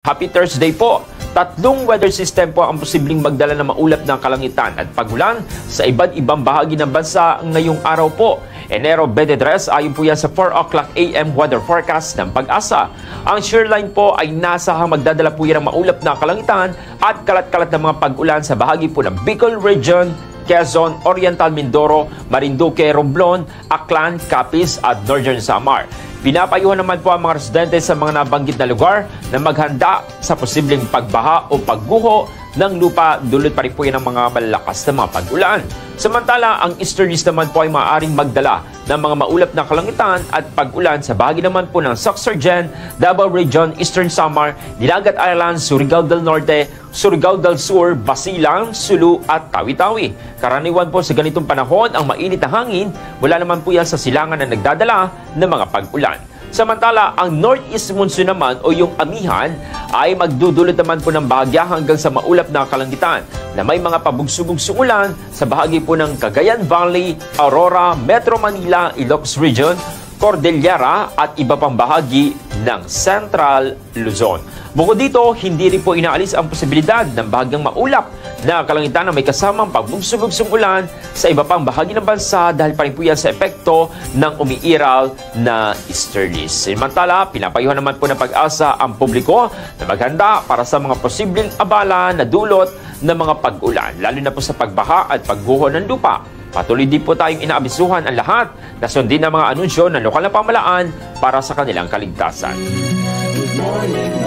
Happy Thursday po! Tatlong weather system po ang posibleng magdala ng maulap ng kalangitan at pagulan sa iba't ibang bahagi ng bansa ngayong araw po. Enero 23, ayon po yan sa 4 o'clock AM weather forecast ng Pag-asa. Ang shoreline po ay nasahang magdadala po yan ng maulap na kalangitan at kalat-kalat na mga pag-ulan sa bahagi po ng Bicol Region, Quezon, Oriental Mindoro, Marinduque, Romblon, Aklan, Capiz at Northern Samar. Pinapayuhan naman po ang mga residente sa mga nabanggit na lugar na maghanda sa posibleng pagbaha o pagguho ng lupa dulot pa rin po yan ng mga malalakas na mga pag-ulan. Samantala, ang easterlies naman po ay maaaring magdala ng mga maulap na kalangitan at pag-ulan sa bahagi naman po ng Sorsogon, Davao Region, Eastern Samar, Dinagat Islands, Surigao del Norte, Surigao del Sur, Basilan, Sulu at Tawi-Tawi. Karaniwan po sa ganitong panahon ang mainit na hangin, wala naman po yan sa silangan na nagdadala ng mga pag-ulan. Samantala, ang northeast monsoon naman o yung amihan ay magdudulot naman po ng bahagya hanggang sa maulap na kalangitan na may mga pabugso-bugsong ulan sa bahagi po ng Cagayan Valley, Aurora, Metro Manila, Ilocos Region, Cordillera at iba pang bahagi ng Central Luzon. Bukod dito, hindi rin po inaalis ang posibilidad ng bahagyang maulap na kalangitan na may kasamang pabugso-bugsong ulan sa iba pang bahagi ng bansa dahil pa rin po yan sa epekto ng umiiral na easterlies. Samantala, pinapayuhan naman po ng Pag-asa ang publiko na maghanda para sa mga posibleng abala na dulot ng mga pag-ulan, lalo na po sa pagbaha at pagguho ng lupa. Patuloy din po tayong inaabisuhan ang lahat na sundin ang mga anunsyo ng lokal na pamahalaan para sa kanilang kaligtasan. Good morning.